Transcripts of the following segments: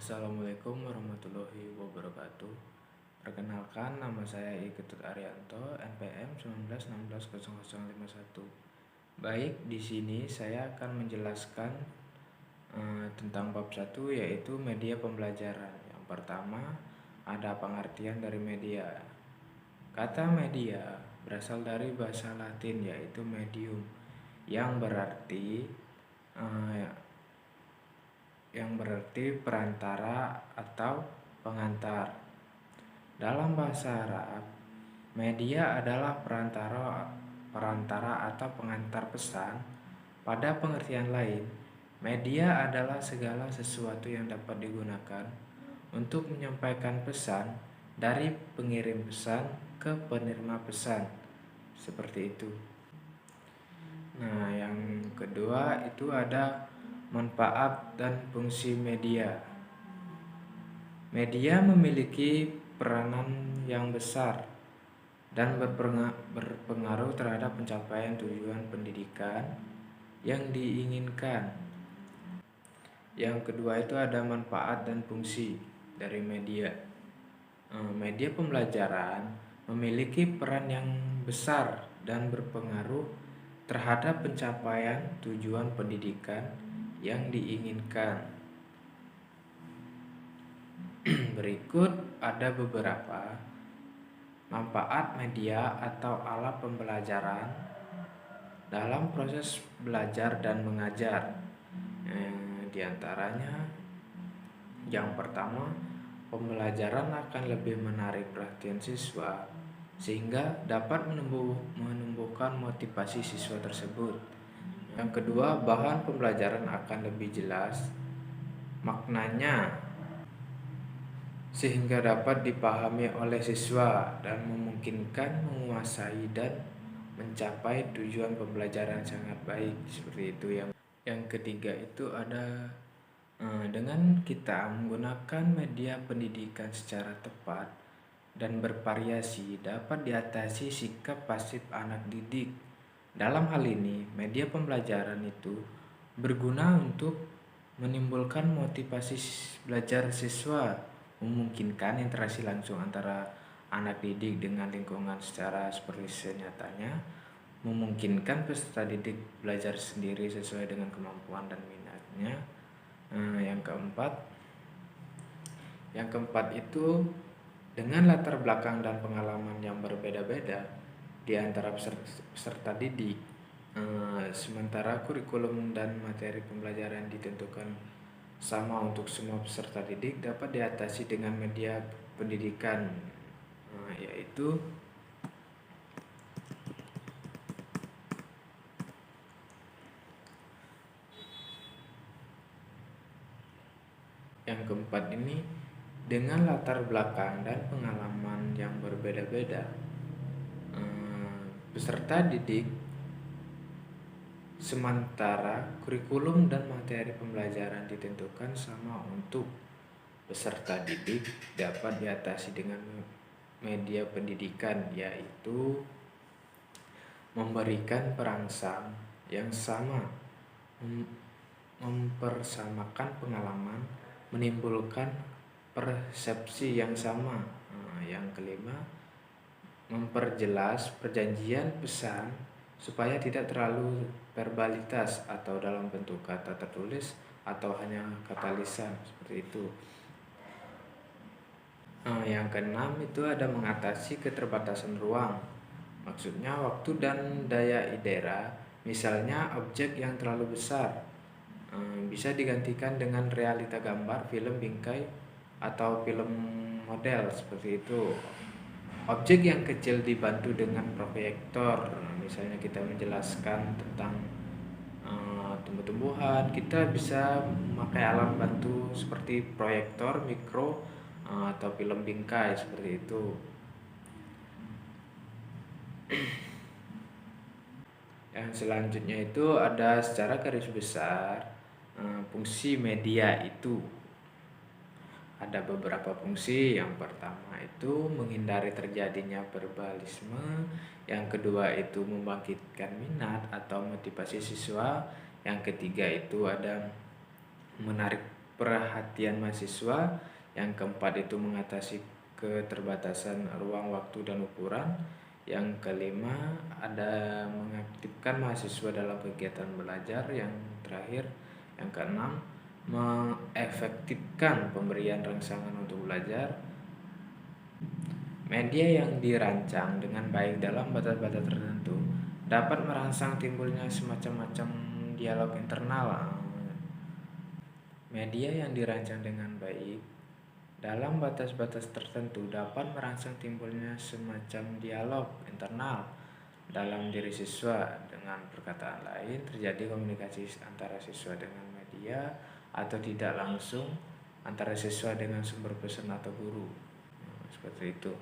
Assalamualaikum warahmatullahi wabarakatuh. Perkenalkan, nama saya Iketut Arianto, NPM 19160051. Baik, di sini saya akan menjelaskan tentang bab 1, yaitu media pembelajaran. Yang pertama, ada pengertian dari media. Kata media berasal dari bahasa Latin, yaitu medium, yang berarti eh, perantara atau pengantar. Dalam bahasa Arab, media adalah perantara atau pengantar pesan. Pada pengertian lain, media adalah segala sesuatu yang dapat digunakan untuk menyampaikan pesan dari pengirim pesan ke penerima pesan. Seperti itu. Nah, yang kedua itu ada manfaat dan fungsi media. Media memiliki peranan yang besar dan berpengaruh terhadap pencapaian tujuan pendidikan yang diinginkan. Yang kedua itu ada manfaat dan fungsi dari media. Media pembelajaran memiliki peran yang besar dan berpengaruh terhadap pencapaian tujuan pendidikan yang diinginkan. Berikut ada beberapa manfaat media atau alat pembelajaran dalam proses belajar dan mengajar. Di antaranya, yang pertama, pembelajaran akan lebih menarik perhatian siswa sehingga dapat menumbuhkan motivasi siswa tersebut. Yang kedua, bahan pembelajaran akan lebih jelas maknanya sehingga dapat dipahami oleh siswa dan memungkinkan menguasai dan mencapai tujuan pembelajaran sangat baik. Seperti itu. Yang ketiga itu ada dengan kita menggunakan media pendidikan secara tepat dan bervariasi dapat diatasi sikap pasif anak didik. Dalam hal ini, media pembelajaran itu berguna untuk menimbulkan motivasi belajar siswa, memungkinkan interaksi langsung antara anak didik dengan lingkungan secara seperti senyatanya, memungkinkan peserta didik belajar sendiri sesuai dengan kemampuan dan minatnya. Yang keempat itu dengan latar belakang dan pengalaman yang berbeda-beda di antara peserta didik, sementara kurikulum dan materi pembelajaran ditentukan sama untuk semua peserta didik, dapat diatasi dengan media pendidikan, yaitu yang keempat ini dengan latar belakang dan pengalaman yang berbeda-beda. Peserta didik, sementara kurikulum dan materi pembelajaran ditentukan sama untuk peserta didik, dapat diatasi dengan media pendidikan, yaitu memberikan perangsang yang sama, mempersamakan pengalaman, menimbulkan persepsi yang sama. Yang kelima, memperjelas perjanjian pesan supaya tidak terlalu verbalitas atau dalam bentuk kata tertulis atau hanya kata lisan, seperti itu. Yang keenam itu ada mengatasi keterbatasan ruang. Maksudnya waktu dan daya idera, misalnya objek yang terlalu besar bisa digantikan dengan realita gambar, film bingkai atau film model, seperti itu. Objek yang kecil dibantu dengan proyektor, misalnya kita menjelaskan tentang tumbuh-tumbuhan, kita bisa memakai alat bantu seperti proyektor, mikro, atau film bingkai, seperti itu. Yang selanjutnya itu ada secara garis besar fungsi media itu. Ada beberapa fungsi. Yang pertama itu menghindari terjadinya verbalisme. Yang kedua itu membangkitkan minat atau motivasi siswa. Yang ketiga itu ada menarik perhatian mahasiswa. Yang keempat itu mengatasi keterbatasan ruang, waktu, dan ukuran. Yang kelima ada mengaktifkan mahasiswa dalam kegiatan belajar. Yang terakhir, yang keenam, mengefektifkan pemberian rangsangan untuk belajar. Media yang dirancang dengan baik dalam batas-batas tertentu dapat merangsang timbulnya semacam-macam dialog internal. Media yang dirancang dengan baik dalam batas-batas tertentu dapat merangsang timbulnya semacam dialog internal dalam diri siswa. Dengan perkataan lain, terjadi komunikasi antara siswa dengan media atau tidak langsung antara siswa dengan sumber pesan atau guru. Seperti itu.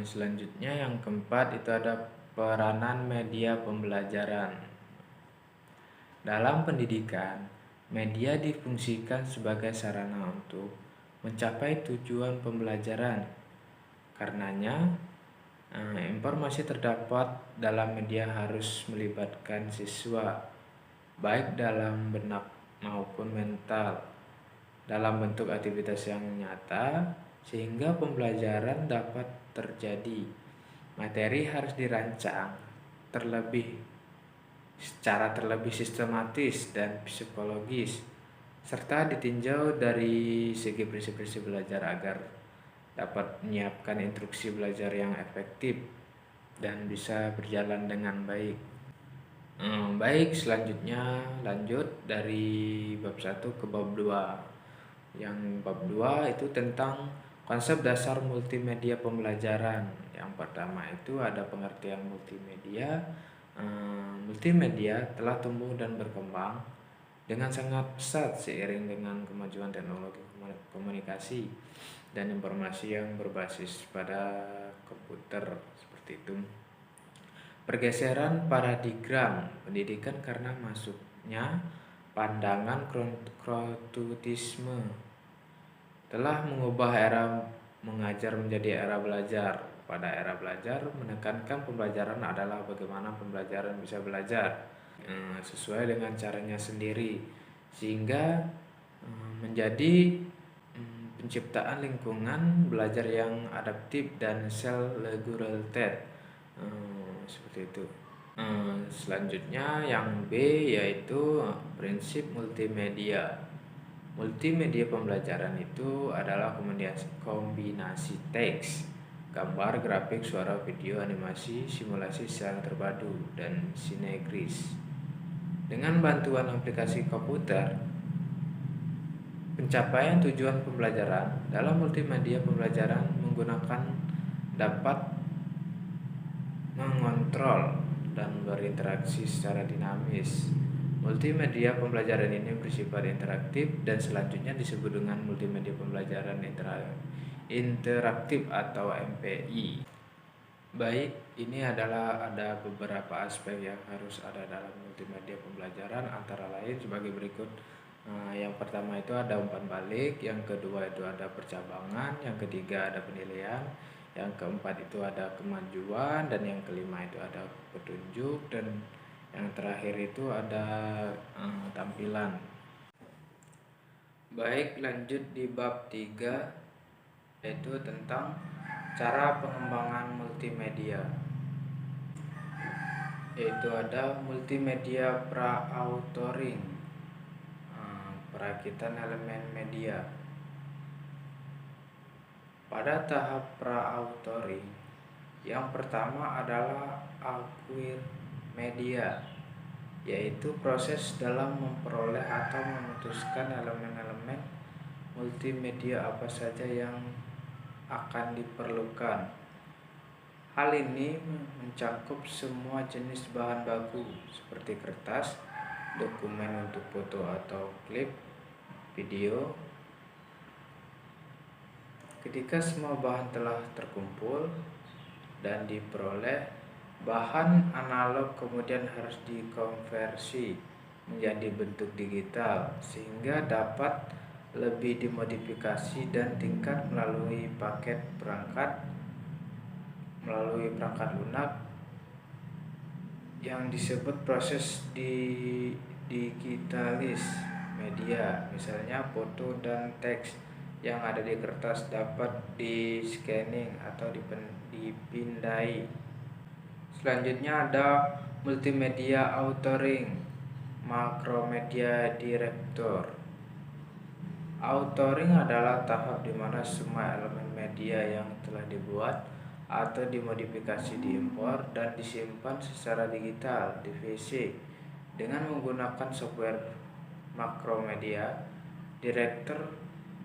Selanjutnya yang keempat itu ada peranan media pembelajaran. Dalam pendidikan, media difungsikan sebagai sarana untuk mencapai tujuan pembelajaran. Karenanya, informasi terdapat dalam media harus melibatkan siswa, baik dalam benak maupun mental, dalam bentuk aktivitas yang nyata, sehingga pembelajaran dapat terjadi. Materi harus dirancang secara terlebih sistematis dan psikologis, serta ditinjau dari segi prinsip-prinsip belajar agar dapat menyiapkan instruksi belajar yang efektif dan bisa berjalan dengan baik. Baik, selanjutnya lanjut dari bab 1 ke bab 2. Yang bab 2 itu tentang konsep dasar multimedia pembelajaran. Yang pertama itu ada pengertian multimedia. Multimedia telah tumbuh dan berkembang dengan sangat pesat seiring dengan kemajuan teknologi komunikasi dan informasi yang berbasis pada komputer, seperti itu. Pergeseran paradigma pendidikan karena masuknya pandangan krotisme telah mengubah era mengajar menjadi era belajar. Pada era belajar, menekankan pembelajaran adalah bagaimana pembelajaran bisa belajar sesuai dengan caranya sendiri, sehingga menjadi penciptaan lingkungan belajar yang adaptif dan self-regulated, seperti itu. Selanjutnya yang B yaitu prinsip multimedia. Multimedia pembelajaran itu adalah kombinasi teks, gambar, grafik, suara, video, animasi, simulasi secara terpadu, dan sinergis. Dengan bantuan aplikasi komputer, pencapaian tujuan pembelajaran dalam multimedia pembelajaran menggunakan dapat mengontrol dan berinteraksi secara dinamis. Multimedia pembelajaran ini bersifat interaktif dan selanjutnya disebut dengan multimedia pembelajaran interaktif atau MPI. Baik, ini adalah ada beberapa aspek yang harus ada dalam multimedia pembelajaran, antara lain sebagai berikut. Yang pertama itu ada umpan balik, yang kedua itu ada percabangan, yang ketiga ada penilaian, yang keempat itu ada kemajuan, dan yang kelima itu ada petunjuk, dan yang terakhir itu ada tampilan. Baik, lanjut di bab 3 yaitu tentang cara pengembangan multimedia. Yaitu ada multimedia pra-authoring, perakitan elemen media. Pada tahap pra-authoring, yang pertama adalah acquire media, yaitu proses dalam memperoleh atau memutuskan elemen-elemen multimedia apa saja yang akan diperlukan. Hal ini mencakup semua jenis bahan baku seperti kertas, dokumen untuk foto atau klip video. Ketika semua bahan telah terkumpul dan diperoleh, bahan analog kemudian harus dikonversi menjadi bentuk digital sehingga dapat lebih dimodifikasi dan tingkat melalui perangkat lunak yang disebut proses digitalis media. Misalnya foto dan teks yang ada di kertas dapat di scanning atau dipindai. Selanjutnya ada multimedia authoring, Macromedia Director. Authoring adalah tahap di mana semua elemen media yang telah dibuat atau dimodifikasi diimpor dan disimpan secara digital di PC dengan menggunakan software Macromedia Director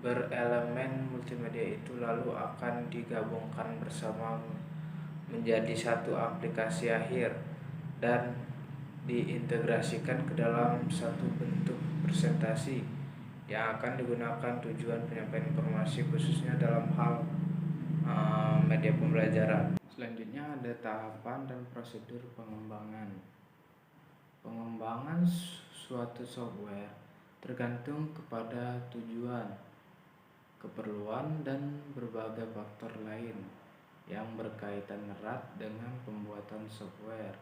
berelemen multimedia itu lalu akan digabungkan bersama menjadi satu aplikasi akhir dan diintegrasikan ke dalam satu bentuk presentasi yang akan digunakan tujuan penyampaian informasi khususnya dalam hal media pembelajaran. Selanjutnya ada tahapan dan prosedur pengembangan. Pengembangan suatu software tergantung kepada tujuan, keperluan, dan berbagai faktor lain yang berkaitan erat dengan pembuatan software.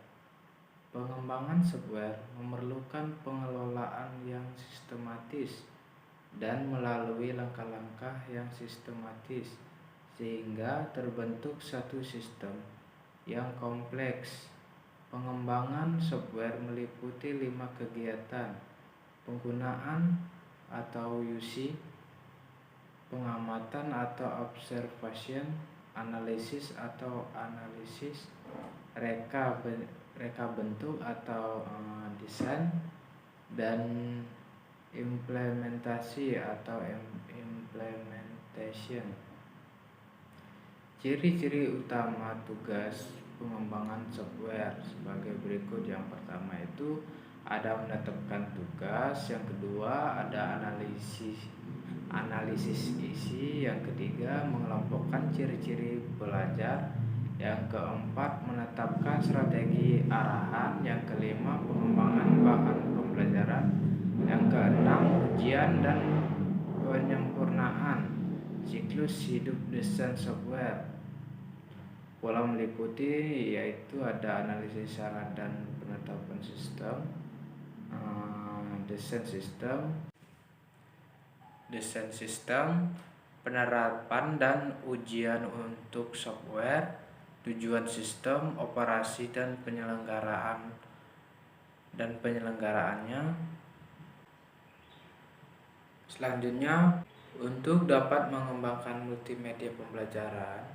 Pengembangan software memerlukan pengelolaan yang sistematis dan melalui langkah-langkah yang sistematis sehingga terbentuk satu sistem yang kompleks. Pengembangan software meliputi 5 kegiatan: penggunaan atau UC, pengamatan atau observation, analisis atau analisis, reka bentuk atau desain, dan implementasi atau implementation. Ciri-ciri utama tugas pengembangan software sebagai berikut. Yang pertama itu ada menetapkan tugas, yang kedua ada analisis isi, yang ketiga mengelompokkan ciri-ciri belajar, yang keempat menetapkan strategi arahan, yang kelima pengembangan bahan pembelajaran, yang keenam ujian dan penyempurnaan siklus hidup desain software. Pola meliputi yaitu ada analisis syarat dan penetapan sistem, desain sistem, penerapan dan ujian untuk software, tujuan sistem, operasi dan penyelenggaraannya. Selanjutnya, untuk dapat mengembangkan multimedia pembelajaran,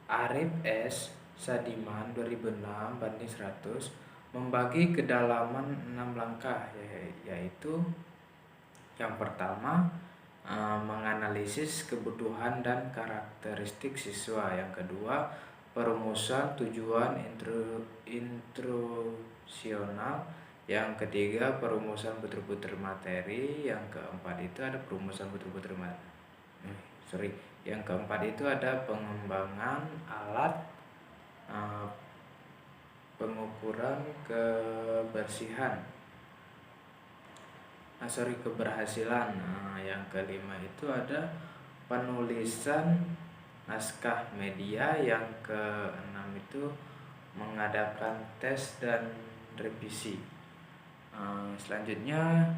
Arif S. Sadiman 2006/100 membagi kedalaman 6 langkah, yaitu yang pertama menganalisis kebutuhan dan karakteristik siswa, yang kedua perumusan tujuan instruksional, yang ketiga perumusan puter-puter materi, yang keempat itu ada perumusan puter-puter materi. Yang keempat itu ada pengembangan alat pengukuran keberhasilan. Yang kelima itu ada penulisan naskah media, yang keenam itu mengadakan tes dan revisi. Selanjutnya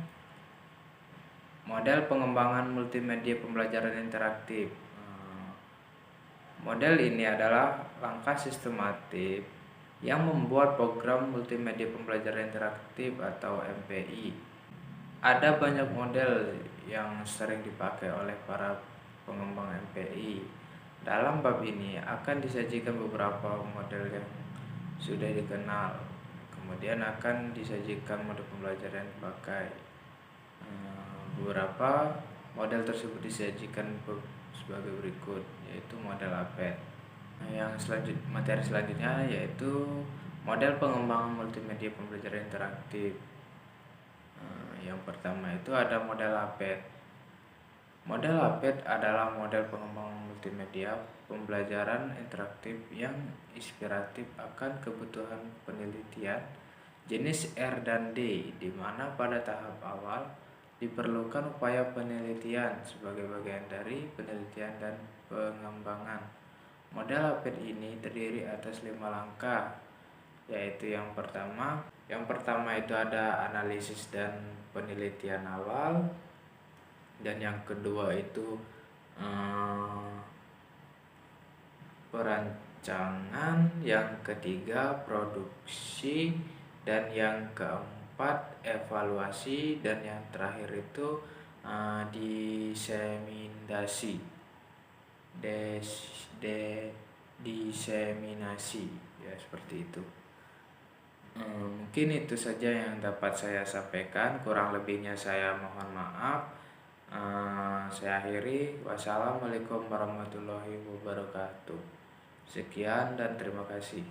model pengembangan multimedia pembelajaran interaktif. Model ini adalah langkah sistematif yang membuat program multimedia pembelajaran interaktif atau MPI. Ada banyak model yang sering dipakai oleh para pengembang MPI. Dalam bab ini akan disajikan beberapa model yang sudah dikenal. Kemudian akan disajikan model pembelajaran yang dipakai. Beberapa model tersebut disajikan sebagai berikut, yaitu model APET. Materi selanjutnya yaitu model pengembangan multimedia pembelajaran interaktif. Yang pertama itu ada model APET. Model APET adalah model pengembangan multimedia pembelajaran interaktif yang inspiratif akan kebutuhan penelitian jenis R dan D, di mana pada tahap awal Diperlukan upaya penelitian sebagai bagian dari penelitian dan pengembangan. Model APET ini terdiri atas 5 langkah, yaitu yang pertama itu ada analisis dan penelitian awal, dan yang kedua itu perancangan, yang ketiga produksi, dan yang keempat evaluasi, dan yang terakhir itu diseminasi diseminasi ya, seperti itu. Mungkin itu saja yang dapat saya sampaikan, kurang lebihnya saya mohon maaf. Saya akhiri. Wassalamualaikum warahmatullahi wabarakatuh. Sekian dan terima kasih.